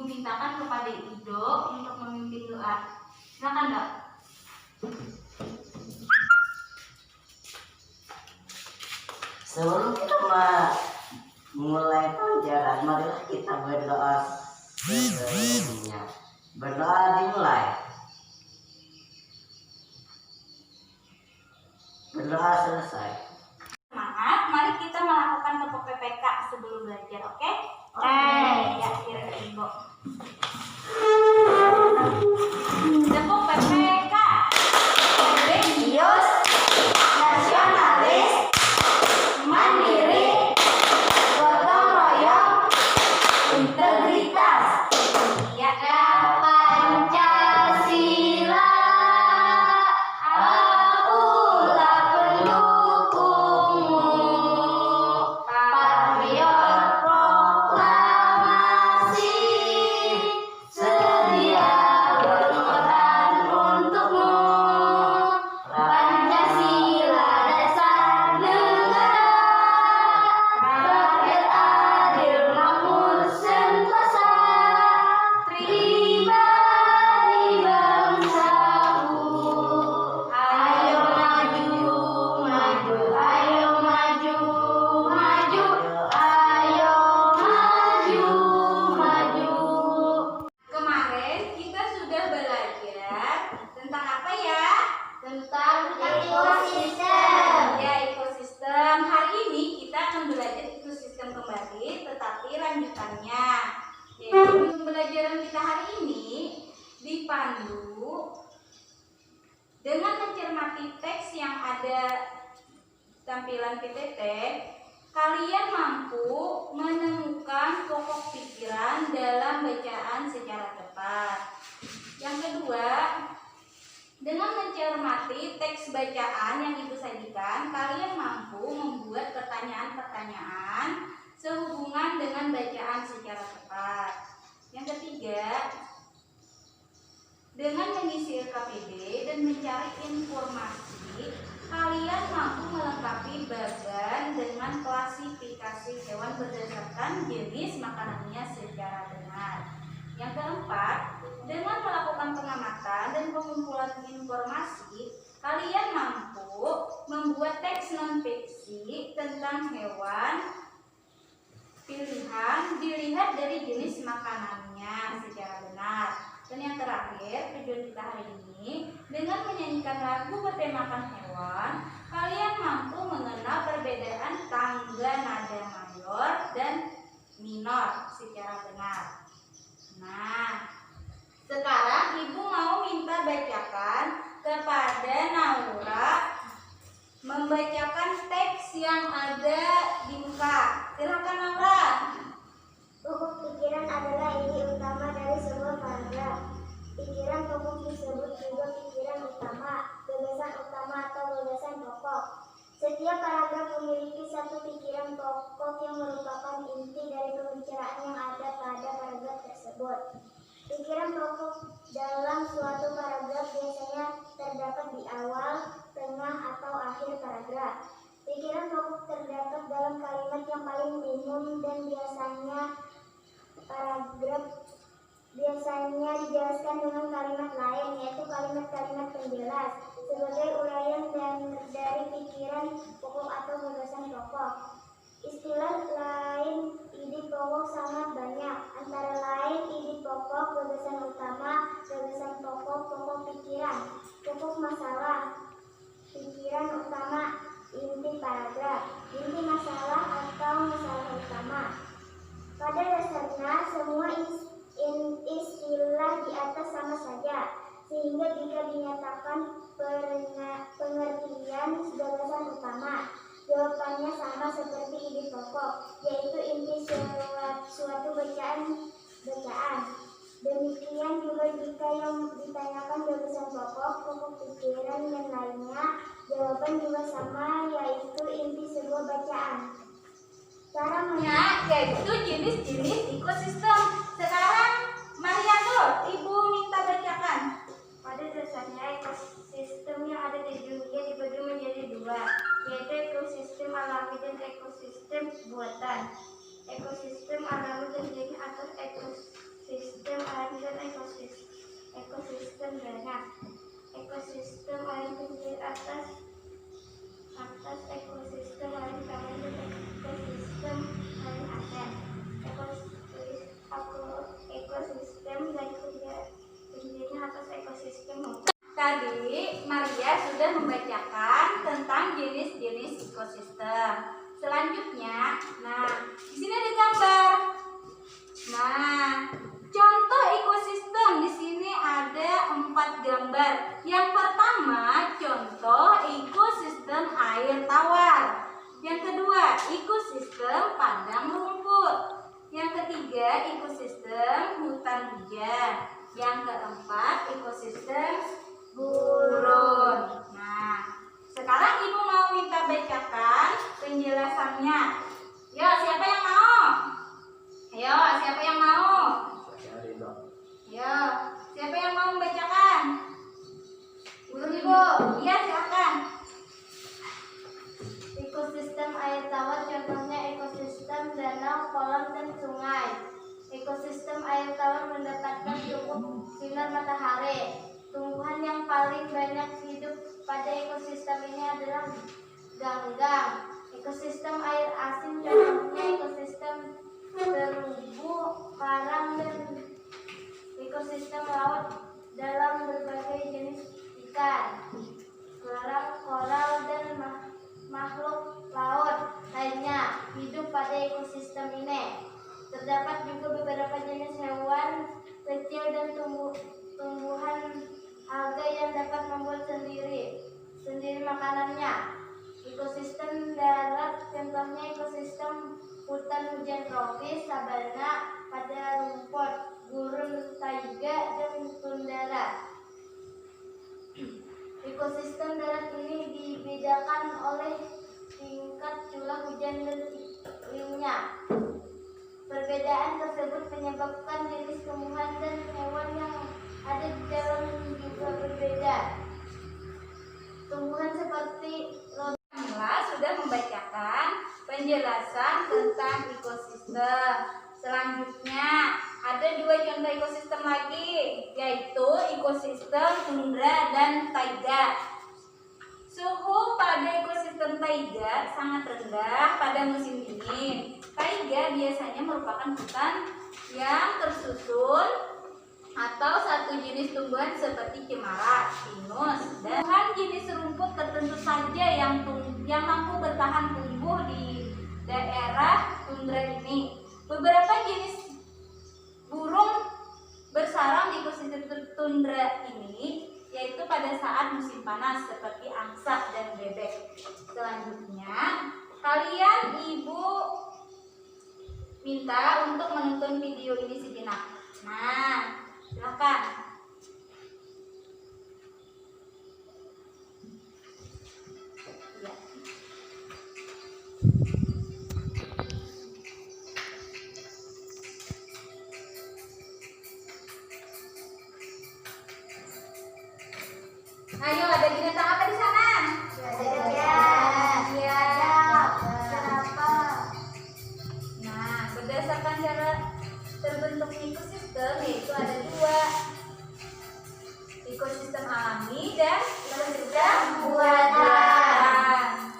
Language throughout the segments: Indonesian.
mintakan kepada Ido untuk memimpin doa. Silakan, Dok. Sebelum kita mulai pelajaran, marilah kita berdoa sebelumnya. Berdoa dimulai. Berdoa selesai. Semangat, mari kita melakukan tepuk PPK sebelum belajar, oke? Oke. Ya, kira-kira Ibu. Tepuk PPK. Religius, nasionalis, mandiri, gotong royong, integritas. Ya, Pancasila, akulah pendukungmu. Patriot proklamasi, sedia berkorban untukmu. Pancasila dasar negara, rakyat adil makmur sentosa, pribadi bangsaku. Ayo maju, maju, ayo maju, maju, ayo maju, maju. kemarin kita sudah belajar tentang apa ya? Tentang ekosistem. Ya, ekosistem. Hari ini kita akan belajar ekosistem kembali, tetapi lanjutannya. Yaitu pembelajaran kita hari ini dipandu dengan mencermati teks yang ada tampilan PPT. Kalian mampu menemukan pokok pikiran dalam bacaan secara tepat. Yang kedua, dengan mencermati teks bacaan yang Ibu sajikan, kalian mampu membuat pertanyaan-pertanyaan sehubungan dengan bacaan secara tepat. Yang ketiga, dengan mengisi LKPD dan mencari informasi, kalian mampu melengkapi bagan dengan klasifikasi hewan berdasarkan jenis makanannya secara benar. Yang keempat, dengan melakukan pengamatan dan pengumpulan informasi, kalian mampu membuat teks non-fiksi tentang hewan pilihan dilihat dari jenis makanannya secara benar. Dan yang terakhir, tujuan kita hari ini, dengan menyanyikan lagu bertemakan hewan, kalian mampu mengenal perbedaan tangga nada mayor dan minor secara benar. Nah, sekarang Ibu mau minta bacakan kepada Naura, membacakan teks yang ada di muka. Silakan Naura. Pokok pikiran adalah inti utama dari sebuah paragraf. Pikiran pokok disebut juga pikiran utama, gagasan utama atau gagasan pokok. Setiap paragraf memiliki satu pikiran pokok yang merupakan inti dari pembicaraan yang ada pada paragraf tersebut. Pikiran pokok dalam suatu paragraf biasanya terdapat di awal, tengah, atau akhir paragraf. Pikiran pokok terdapat dalam kalimat yang paling umum dan paragraf biasanya dijelaskan dengan kalimat lain, yaitu kalimat-kalimat penjelas sebagai uraian dari pikiran pokok atau gagasan pokok. Istilah lain ide pokok sangat banyak, antara lain ide pokok, gagasan utama, gagasan pokok, pokok pikiran, pokok masalah, pikiran utama, inti paragraf, inti masalah atau masalah utama. Pada dasarnya, semua istilah di atas sama saja, sehingga jika dinyatakan pengertian gagasan utama, jawabannya sama seperti ide pokok, yaitu inti suatu bacaan. Demikian juga jika yang ditanyakan gagasan pokok, pokok pikiran dan lainnya, jawaban juga sama, yaitu inti sebuah bacaan. Caranya yaitu jenis-jenis ekosistem. Sekarang Mariano, Ibu minta bacakan. Pada dasarnya ekosistem yang ada di dunia dibagi menjadi dua, yaitu ekosistem alami dan ekosistem buatan. Ekosistem alami terdiri atas ekosistem atas ekosistem lain tawar dan ekosistem lain asen. Ekosistem dan penjelasan atas ekosistem. Tadi Maria sudah membacakan tentang jenis-jenis ekosistem. Selanjutnya, nah di sini ada gambar. Nah, contoh ekosistem di sini ada 4 gambar. Yang pertama, contoh ekosistem air tawar. Yang kedua, ekosistem padang rumput. Yang ketiga, ekosistem hutan hujan. Yang keempat, ekosistem gurun. Nah, sekarang Ibu mau minta bacakan penjelasannya. Yo, siapa yang mau? Ayo, siapa yang mau? Yo, siapa yang mau membacakan? Ibu, iya silakan. Ekosistem air tawar contohnya ekosistem danau, kolam, dan sungai. Ekosistem air tawar mendapatkan cukup sinar matahari. Tumbuhan yang paling banyak hidup pada ekosistem ini adalah ganggang. Ekosistem air asin contohnya ekosistem terumbu karang, dan ekosistem laut dalam berbagai jenis ikan, kerang, koral, dan makhluk laut lainnya hidup pada ekosistem ini. Terdapat juga beberapa jenis hewan kecil dan tumbuhan alga yang dapat membuat sendiri makanannya. Ekosistem darat contohnya ekosistem hutan hujan tropis, sabana, pada rumput, gurun, taiga, dan tundra. Ekosistem darat ini dibedakan oleh tingkat curah hujan dan iklimnya. Perbedaan tersebut menyebabkan jenis tumbuhan dan hewan yang ada di dalam juga berbeda. Tumbuhan seperti Mila sudah membacakan penjelasan tentang ekosistem. Selanjutnya ada 2 contoh ekosistem lagi, yaitu ekosistem tundra dan taiga. Suhu pada ekosistem taiga sangat rendah pada musim dingin. Taiga biasanya merupakan hutan yang tersusun atau satu jenis tumbuhan seperti cemara, pinus, dan jenis rumput tertentu saja yang mampu bertahan tumbuh di daerah tundra ini. Beberapa jenis burung bersarang di ekosistem tundra ini, yaitu pada saat musim panas seperti angsa dan bebek. Selanjutnya, kalian Ibu minta untuk menonton video ini sejenak. Nah, silakan. Ya. Ayo, ada binatang apa di sana? Iya. Nah, berdasarkan cara terbentuk ekosistem, yaitu ada 2, ekosistem alami dan ekosistem buatan.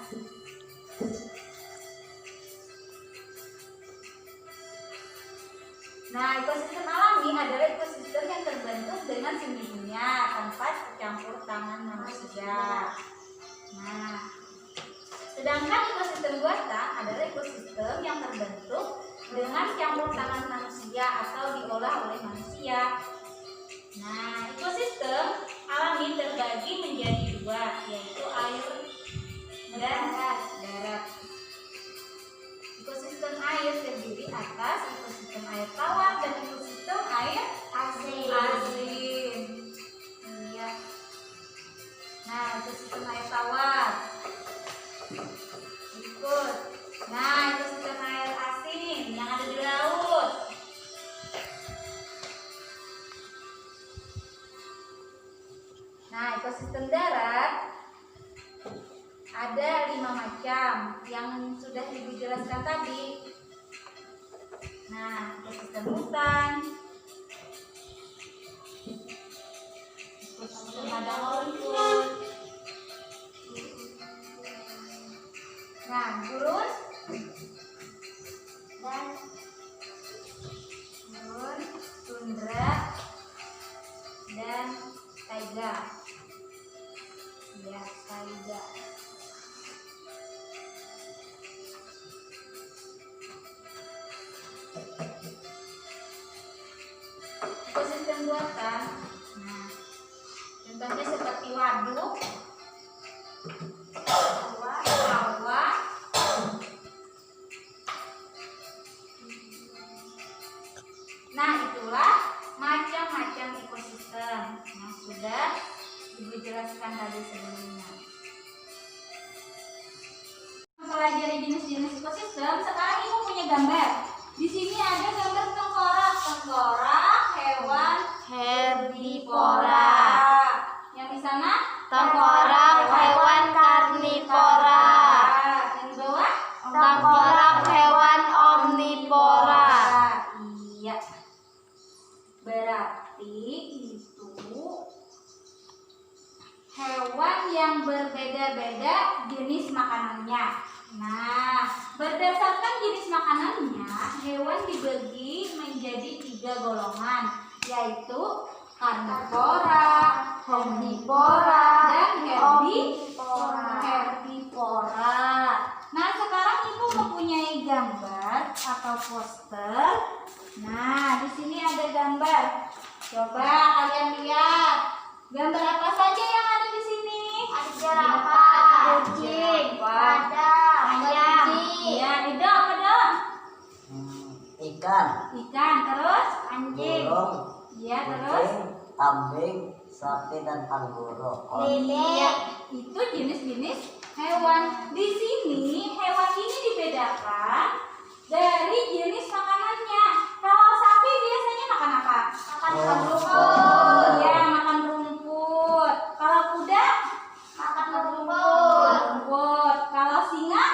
Nah, ekosistem alami adalah ekosistem yang terbentuk dengan sendirinya tanpa campur tangan manusia. Nah, sedangkan ekosistem buatan adalah ekosistem yang terbentuk dengan campur tangan manusia atau diolah oleh manusia. Nah, ekosistem alami terbagi menjadi 2, yaitu air dan darat. Ekosistem air terdiri atas ekosistem air tawar dan ekosistem air asin. Iya. Nah, ekosistem air tawar. Ikut. Nah, ekosistem air asin yang ada di laut. Nah, ekosistem darat ada 5 macam yang sudah Ibu jelaskan tadi. Nah, ekosistem hutan, ekosistem padang rumput, Indra dan Taiga. Ya, Taiga. Ekosistem buatan. Nah, contohnya seperti waduk, sawah, nah itulah macam-macam ekosistem yang sudah Ibu jelaskan tadi sebelumnya. Mempelajari jenis-jenis ekosistem, sekarang Ibu punya gambar. Di sini ada gambar tengkorak hewan herbivora. Yang di sana Tengkorak hewan karnivora. Yang di bawah Tengkorak hewan omnivora. Iya. Berarti itu hewan yang berbeda-beda jenis makanannya. Nah, berdasarkan jenis makanannya, hewan dibagi menjadi 3 golongan, yaitu karnivora, omnivora, dan herbivora. Nah, sekarang Ibu mempunyai gambar atau poster. Nah, di sini ada gambar. Coba kalian lihat. Gambar apa saja yang ada di sini? Ada jerapah, kucing, Jerapah. ayam. Iya, itu apa dong? Ikan, Ikan, terus anjing. burung, Iya, terus kucing, kambing, sapi dan angguru. iya, itu jenis-jenis hewan. Di sini hewan ini dibedakan dari jenis makanannya. Kalau sapi biasanya makan apa? Makan rumput. Iya, makan rumput. Kalau kuda Makan rumput. rumput. Kalau singa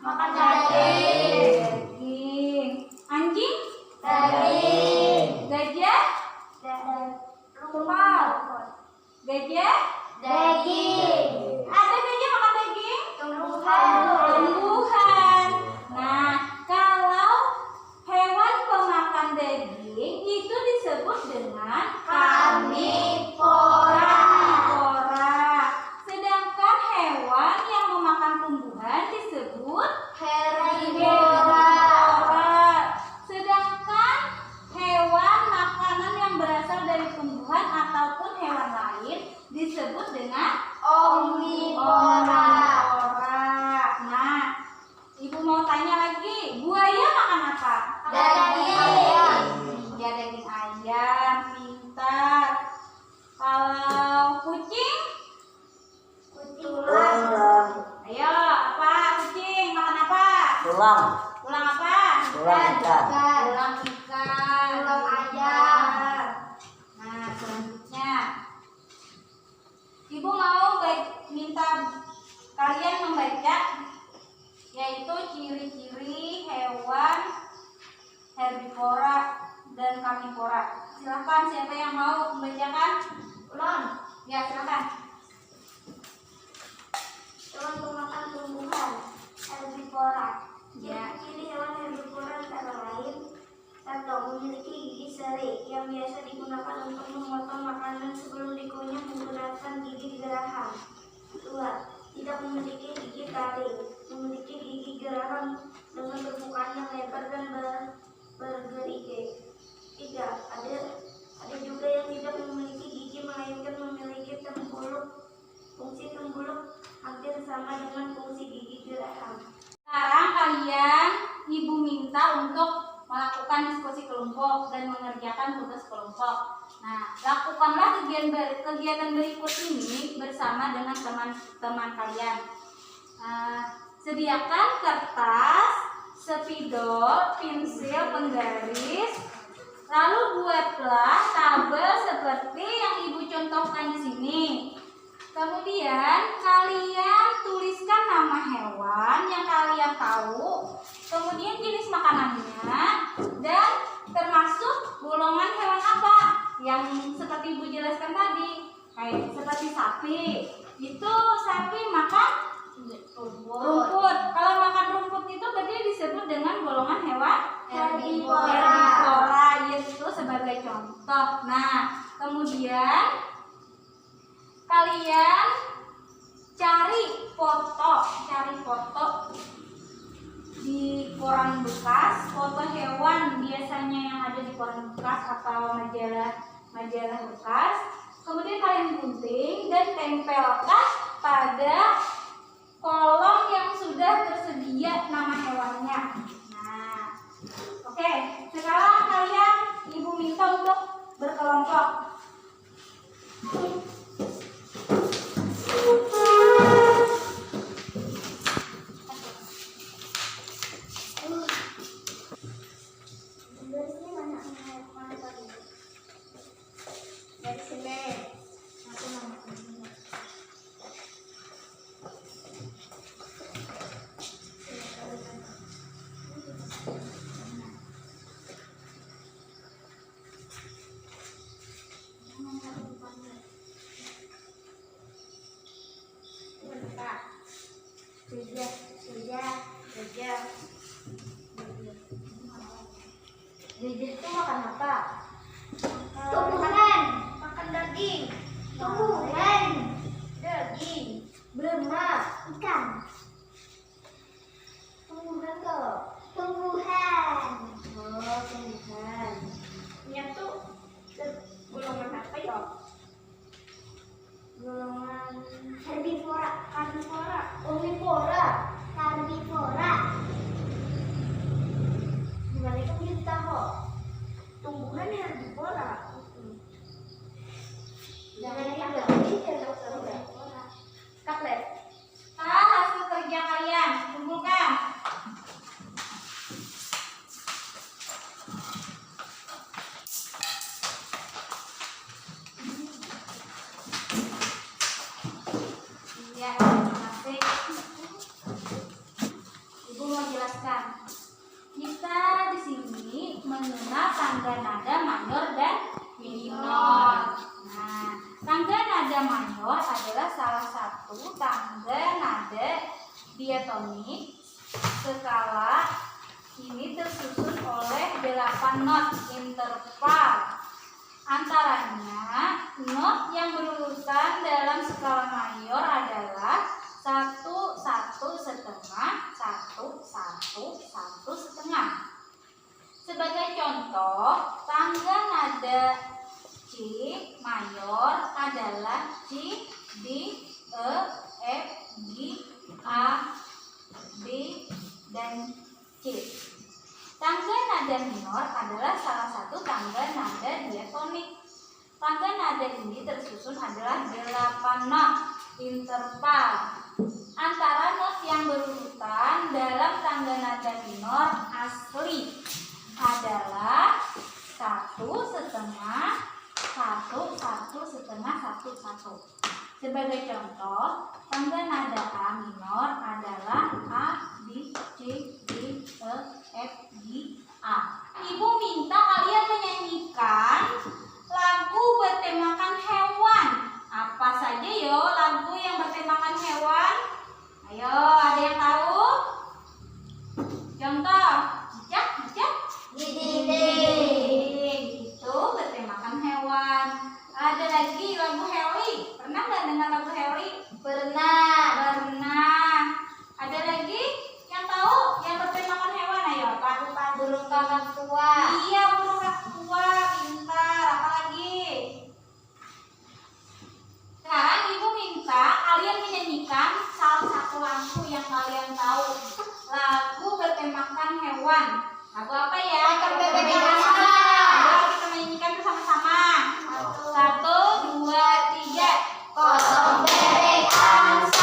Makan daging. Daging. Anjing? Daging. Gajah? Rumput. Gajah? Daging. Ada gajah makan daging? Tumbuhan. Tumbuhan. Nah, kalau hewan pemakan daging itu disebut dengan Karnivora. karnivora. Sedangkan hewan yang memakan tumbuhan disebut Herbivora. Sedangkan hewan makanan yang berasal dari tumbuhan ataupun hewan lain disebut dengan Omnivora. Nah, Ibu mau tanya lagi, buaya makan apa? Daging. Iya, daging ayam, pintar. Kalau kucing, Tulang. Tulang, ayo apa? Kucing makan apa? tulang, Tulang apa? tulang ikan. Tulang ikan. Tulang ayam. Nah, selanjutnya Ibu mau minta kalian membaca yaitu ciri-ciri hewan herbivora dan karnivora. Silakan, siapa yang mau membacakan? Ulun. Ya, silakan. Hewan pemakan tumbuhan. Herbivora. Ya. Ciri hewan herbivora antara lain: 1. Memiliki gigi seri yang biasa digunakan untuk memotong makanan sebelum dikunyah menggunakan gigi geraham. 2. Tidak memiliki gigi taring, memiliki gigi geraham dengan permukaan yang lebar dan bergerigi. 3. Ada juga yang tidak memiliki gigi melainkan memiliki tempuluk. Fungsi tempuluk hampir sama dengan fungsi gigi geraham. Sekarang kalian Ibu minta untuk melakukan diskusi kelompok dan mengerjakan tugas kelompok. Nah, lakukanlah kegiatan berikut ini bersama dengan teman-teman kalian. Sediakan kertas, spidol, pensil, penggaris, lalu buatlah tabel seperti yang Ibu contohkan di sini. Kemudian kalian tuliskan nama hewan yang kalian tahu, kemudian jenis makanannya, dan termasuk golongan hewan apa yang seperti Ibu jelaskan tadi. Kayak seperti sapi, itu sapi makan Rumput. Kalau makan rumput itu berarti disebut dengan golongan hewan Herbivora. Herbivora, itu sebagai contoh. Nah, kemudian kalian cari foto di koran bekas, foto hewan biasanya yang ada di koran bekas atau majalah bekas. Kemudian kalian gunting dan tempelkan pada kolom yang sudah tersedia nama hewannya. Nah, oke. Sekarang kalian Ibu minta untuk berkelompok. Dari sini mana tadi? Dari sini. Aku mana? Jejer itu makan apa? Tumbuhan. Makan daging. Tumbuhan. Daging. Berenang. Ikan. Tumbuhan kok. Tumbuhan. Oh, tumbuhan. Ini tuh golongan apa ya? Golongan herbivora. Karnivora, omnivora. Herbivora. Gimana itu kita kok? Tumbuhan herbivora. Jangan Herbivora. Kaplet. Hasil kerja kalian kumpulkan. Iya, terima kasih. Ibu mau jelaskan. Kita di sini mengenal tangga nada mayor dan minor. Nah, tangga nada mayor adalah salah satu tangga nada diatonik skala. Ini tersusun oleh 8 not interval. Antaranya, not yang berurutan dalam skala mayor adalah 1, 1 setengah, 1, 1, 1 setengah. Sebagai contoh, tangga nada C mayor adalah C, D, E, F, G, A, B, dan C. Tangga nada minor adalah salah satu tangga nada diatonik. Tangga nada ini tersusun adalah 8 not interval. Antara not yang berurutan dalam tangga nada minor asli adalah 1 setengah, 1, 1 setengah, 1, 1. Sebagai contoh, tangga nada A minor adalah A, B, C, D, E, F, G, A. Ibu minta kalian menyanyikan lagu bertemakan hewan. Apa saja yo lagu yang bertemakan hewan? Ayo, ada yang tahu? Contoh, cicak, cicak. Dinding. Itu bertemakan hewan. Ada lagi lagu Harry. Pernah nggak dengar lagu Harry? Pernah. Pernah. Ada lagi yang tahu yang bertemakan hewan? Ayo, apa? Burung kakak tua. Iya, burung kakak tua. Pintar. Apa lagi? Sekarang ibu minta kalian menyanyikan salah satu lagu yang kalian tahu. Lagu bertemakan hewan. Lagu apa ya? Potong bebek Bertemakan angsa. hewan. Ayo kita menyanyikan bersama-sama. 1, 2, 3. Potong bebek angsa.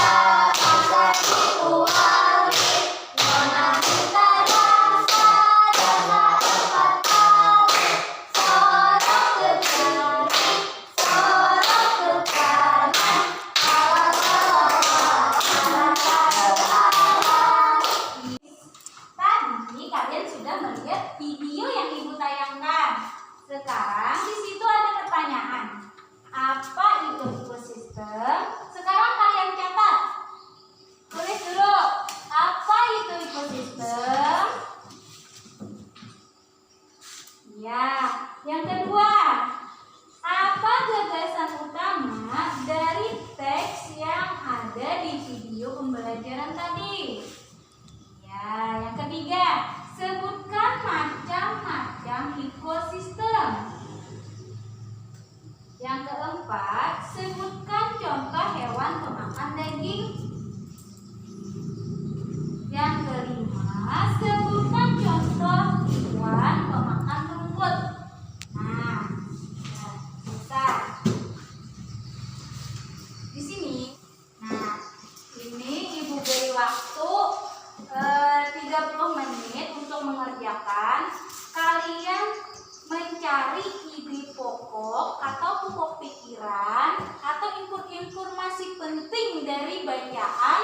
kemanusiaan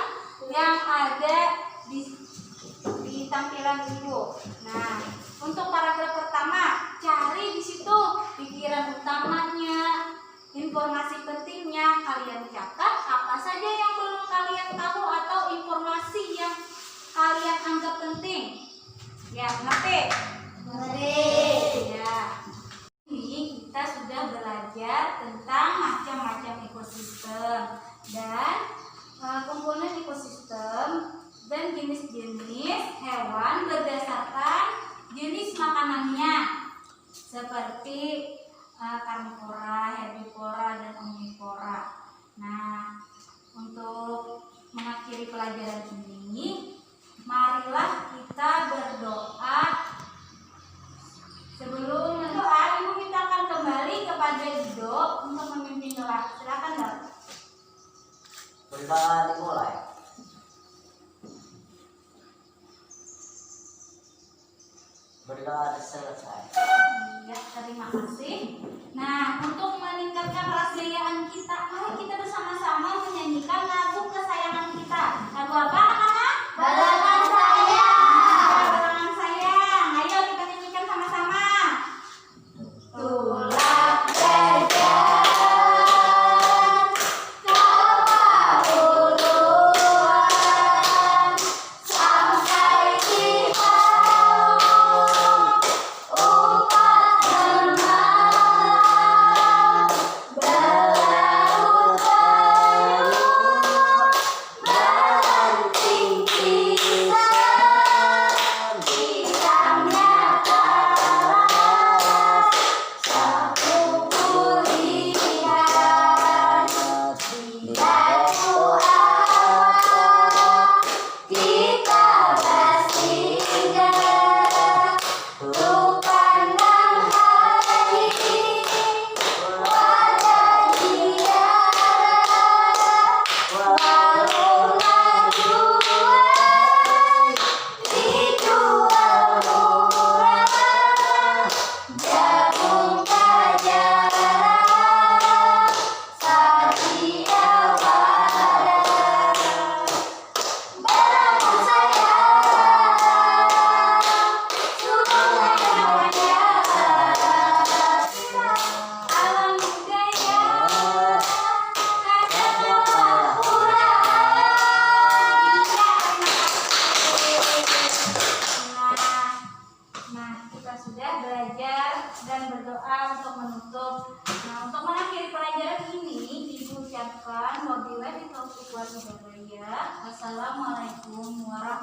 yang ada di tampilan Ibu. Nah, untuk paragraf pertama, cari di situ pikiran utamanya, informasi pentingnya. Kalian catat apa saja yang belum kalian tahu atau informasi yang kalian anggap penting. Ya, ngerti? Ya. Ini kita sudah belajar tentang macam-macam ekosistem dan komponen ekosistem dan jenis-jenis hewan berdasarkan jenis makanannya seperti karnivora, herbivora, dan omnivora. Nah, untuk mengakhiri pelajaran ini, marilah kita berdoa. Sebelum berdoa, Ibu mintakan kembali kepada Ido untuk memimpin doa. Silakan, Dok. Berdoa dimulai. Berdoa selesai. Ya, terima kasih. Nah, untuk meningkatkan perasaan kita, mari kita bersama-sama menyanyikan lagu kesayangan kita. Lagu apa, anak-anak? Balangan sayang. Balangan sayang. Ayo kita nyanyikan sama-sama. Tulang berjalan, tawa uluan, sampai di haus, upat bermalam, berlaut terus, berhenti kisah, bintangnya taras, satu kulihat, itu apa kita bersinggah, rupanya hari wajah dia, walaulah jual dijual murah, jagung pajaran sadia wadah. Balangan sayang, sungai namanya, alam budaya, ada Nah, kita sudah belajar dan berdoa untuk menutup. Nah, untuk mengakhiri pelajaran ini, Ibu ucapkan wabillahi taufiq wal hidayah. Wassalamualaikum warahmatullahi wabarakatuh.